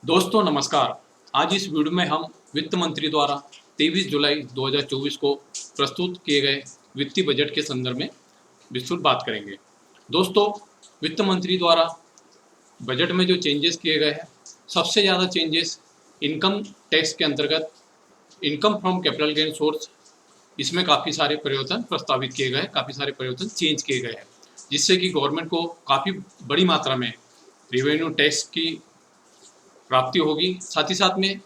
दोस्तों नमस्कार। आज इस वीडियो में हम वित्त मंत्री द्वारा 23 जुलाई 2024 को प्रस्तुत किए गए वित्तीय बजट के संदर्भ में विस्तृत बात करेंगे। दोस्तों, वित्त मंत्री द्वारा बजट में जो चेंजेस किए गए हैं, सबसे ज़्यादा चेंजेस इनकम टैक्स के अंतर्गत income from capital gain source, इसमें काफ़ी सारे परिवर्तन प्रस्तावित किए गए हैं, काफ़ी सारे परिवर्तन चेंज किए गए हैं, जिससे कि गवर्नमेंट को काफ़ी बड़ी मात्रा में रेवेन्यू टैक्स की प्राप्ति होगी। साथ ही साथ में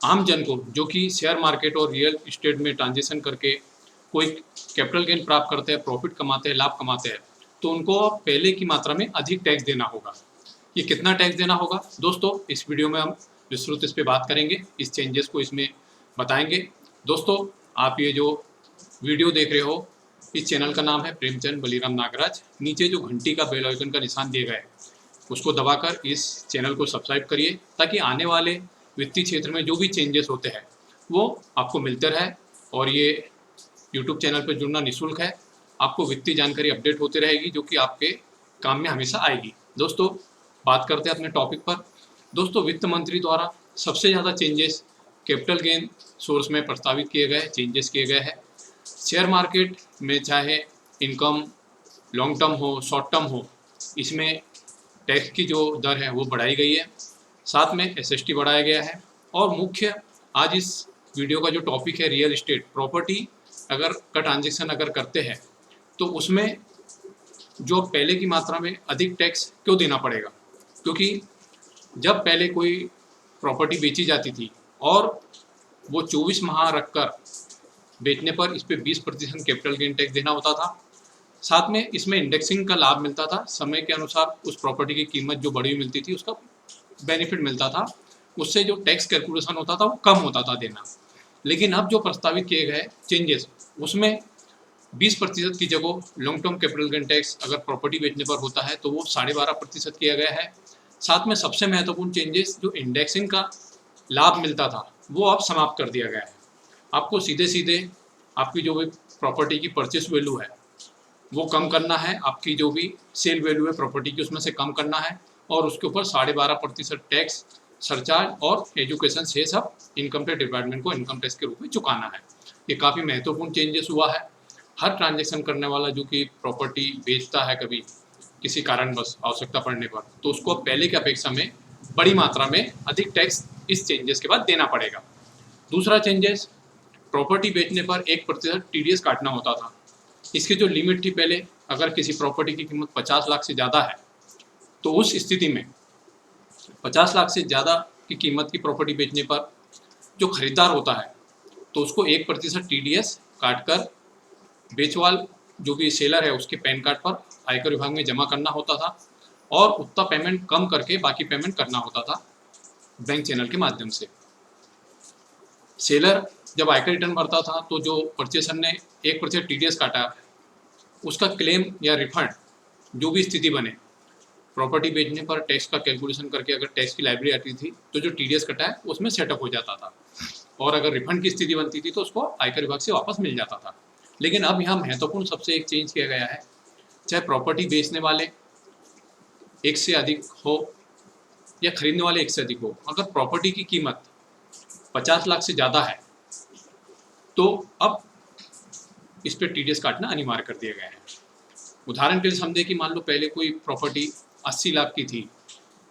आम जन को, जो कि शेयर मार्केट और रियल इस्टेट में ट्रांजेक्शन करके कोई कैपिटल गेन प्राप्त करते हैं, प्रॉफिट कमाते हैं, लाभ कमाते हैं, तो उनको पहले की मात्रा में अधिक टैक्स देना होगा। ये कितना टैक्स देना होगा दोस्तों, इस वीडियो में हम विस्तृत इस पर बात करेंगे, इस चेंजेस को इसमें बताएंगे। दोस्तों, आप ये जो वीडियो देख रहे हो, इस चैनल का नाम है प्रेमचंद बलीराम नागराज। नीचे जो घंटी का बेल आइकन का निशान दिया गया है, उसको दबाकर इस चैनल को सब्सक्राइब करिए, ताकि आने वाले वित्तीय क्षेत्र में जो भी चेंजेस होते हैं वो आपको मिलते रहे। और ये यूट्यूब चैनल पर जुड़ना निःशुल्क है। आपको वित्तीय जानकारी अपडेट होती रहेगी, जो कि आपके काम में हमेशा आएगी। दोस्तों, बात करते हैं अपने टॉपिक पर। दोस्तों, वित्त मंत्री द्वारा सबसे ज़्यादा चेंजेस कैपिटल गेन सोर्स में प्रस्तावित किए गए, चेंजेस किए गए हैं। शेयर मार्केट में चाहे इनकम लॉन्ग टर्म हो, शॉर्ट टर्म हो, इसमें टैक्स की जो दर है वो बढ़ाई गई है। साथ में एसएसटी बढ़ाया गया है। और मुख्य आज इस वीडियो का जो टॉपिक है, रियल इस्टेट प्रॉपर्टी अगर का ट्रांजेक्शन अगर करते हैं, तो उसमें जो पहले की मात्रा में अधिक टैक्स क्यों देना पड़ेगा। क्योंकि जब पहले कोई प्रॉपर्टी बेची जाती थी और वो 24 माह रखकर बेचने पर इस पर 20% कैपिटल गेन टैक्स देना होता था। साथ में इसमें इंडेक्सिंग का लाभ मिलता था, समय के अनुसार उस प्रॉपर्टी की कीमत जो बढ़ी हुई मिलती थी उसका बेनिफिट मिलता था, उससे जो टैक्स कैलकुलेशन होता था वो कम होता था देना। लेकिन अब जो प्रस्तावित किए गए चेंजेस, उसमें 20% की जगह long term capital gain tax अगर प्रॉपर्टी बेचने पर होता है तो वो 12.5% किया गया है। साथ में सबसे महत्वपूर्ण चेंजेस, जो इंडेक्सिंग का लाभ मिलता था वो अब समाप्त कर दिया गया है। आपको सीधे सीधे आपकी जो भी प्रॉपर्टी की परचेस वैल्यू है वो कम करना है, आपकी जो भी सेल वैल्यू है प्रॉपर्टी की उसमें से कम करना है, और उसके ऊपर 12.5% टैक्स सरचार्ज और एजुकेशन से सब इनकम टैक्स डिपार्टमेंट को इनकम टैक्स के रूप में चुकाना है। ये काफ़ी महत्वपूर्ण चेंजेस हुआ है। हर ट्रांजेक्शन करने वाला जो कि प्रॉपर्टी बेचता है कभी किसी कारणवश आवश्यकता पड़ने पर, तो उसको पहले की अपेक्षा में बड़ी मात्रा में अधिक टैक्स इस चेंजेस के बाद देना पड़ेगा। दूसरा चेंजेस, प्रॉपर्टी बेचने पर 1% TDS काटना होता था। इसकी जो लिमिट थी पहले, अगर किसी प्रॉपर्टी की कीमत 50 लाख से ज़्यादा है, तो उस स्थिति में 50 लाख से ज़्यादा की कीमत की प्रॉपर्टी बेचने पर जो खरीदार होता है तो उसको 1% TDS काटकर बेचवाल जो भी सेलर है उसके पैन कार्ड पर आयकर विभाग में जमा करना होता था, और उतना पेमेंट कम करके बाकी पेमेंट करना होता था बैंक चैनल के माध्यम से। सेलर जब आयकर रिटर्न भरता था तो जो परचेसर ने 1% TDS काटा, उसका क्लेम या रिफंड जो भी स्थिति बने, प्रॉपर्टी बेचने पर टैक्स का कैलकुलेशन करके अगर टैक्स की लाइब्रेरी आती थी तो जो TDS कटा है उसमें सेटअप हो जाता था, और अगर रिफंड की स्थिति बनती थी तो उसको आयकर विभाग से वापस मिल जाता था। लेकिन अब यहाँ महत्वपूर्ण सबसे एक चेंज किया गया है, चाहे प्रॉपर्टी बेचने वाले एक से अधिक हो या खरीदने वाले एक से अधिक हो, अगर प्रॉपर्टी की कीमत 50 लाख से ज़्यादा है तो अब इस पर TDS काटना अनिवार्य कर दिया गया है। उदाहरण के लिए समझे कि मान लो पहले कोई प्रॉपर्टी 80 लाख की थी,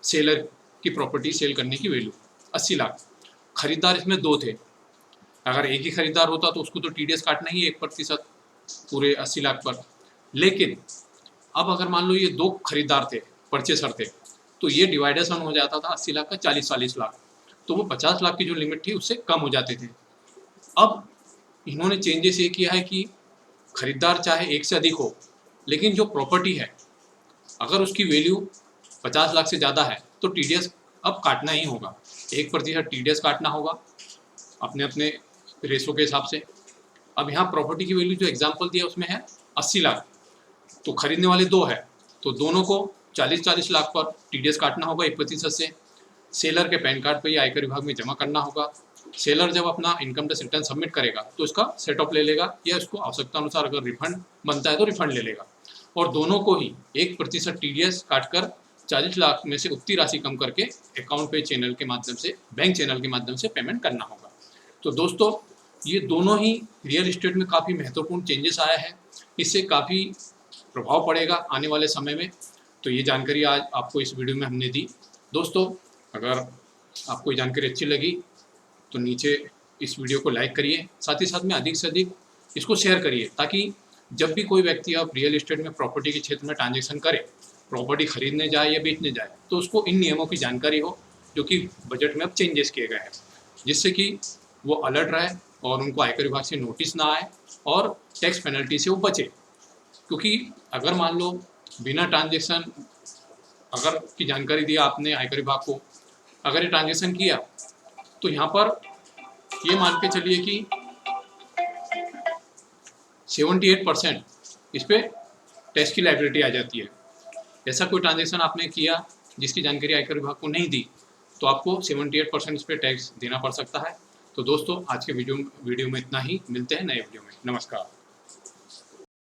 सेलर की प्रॉपर्टी सेल करने की वैल्यू 80 लाख, खरीदार इसमें 2 थे। अगर एक ही खरीदार होता तो उसको तो TDS काटना ही 1% पूरे 80 लाख पर। लेकिन अब अगर मान लो ये 2 खरीदार थे, परचेसर थे, तो ये डिवाइडेशन हो जाता था 80 लाख का 40-40 लाख, तो वो 50 लाख की जो लिमिट थी उससे कम हो जाते थे। अब इन्होंने चेंजेस ये किया है कि खरीदार चाहे एक से अधिक हो, लेकिन जो प्रॉपर्टी है अगर उसकी वैल्यू 50 लाख से ज़्यादा है तो TDS अब काटना ही होगा, 1% TDS काटना होगा अपने अपने रेशो के हिसाब से। अब यहाँ प्रॉपर्टी की वैल्यू जो एग्जाम्पल दिया उसमें है 80 लाख, तो खरीदने वाले 2 है, तो दोनों को 40-40 लाख पर TDS काटना होगा 1% से। सेलर के पैन कार्ड पर ही आयकर विभाग में जमा करना होगा। सेलर जब अपना इनकम टैक्स रिटर्न सबमिट करेगा तो इसका सेट ऑफ ले लेगा, या इसको आवश्यकता अनुसार अगर रिफंड बनता है तो रिफंड ले लेगा, और दोनों को ही 1% TDS काटकर 40 लाख में से उतनी राशि कम करके अकाउंट पे चैनल के माध्यम से, बैंक चैनल के माध्यम से पेमेंट करना होगा। तो दोस्तों ये दोनों ही रियल एस्टेट में काफ़ी महत्वपूर्ण चेंजेस आया है, इससे काफ़ी प्रभाव पड़ेगा आने वाले समय में। तो ये जानकारी आज आपको इस वीडियो में हमने दी। दोस्तों अगर आपको ये जानकारी अच्छी लगी तो नीचे इस वीडियो को लाइक करिए, साथ ही साथ में अधिक से अधिक इसको शेयर करिए, ताकि जब भी कोई व्यक्ति अब रियल एस्टेट में प्रॉपर्टी के क्षेत्र में ट्रांजेक्शन करे, प्रॉपर्टी खरीदने जाए या बेचने जाए, तो उसको इन नियमों की जानकारी हो जो कि बजट में अब चेंजेस किए गए हैं, जिससे कि वो अलर्ट रहे और उनको आयकर विभाग से नोटिस ना आए और टैक्स पेनल्टी से वो बचे। क्योंकि अगर मान लो बिना ट्रांजेक्शन अगर की जानकारी दी आपने आयकर विभाग को, अगर ये ट्रांजेक्शन किया तो यहाँ पर ये मान के चलिए कि 78% इस पर टैक्स की लायबिलिटी आ जाती है। ऐसा कोई ट्रांजेक्शन आपने किया जिसकी जानकारी आयकर विभाग को नहीं दी तो आपको 78% इस पर टैक्स देना पड़ सकता है। तो दोस्तों आज के वीडियो में इतना ही, मिलते हैं नए वीडियो में। नमस्कार।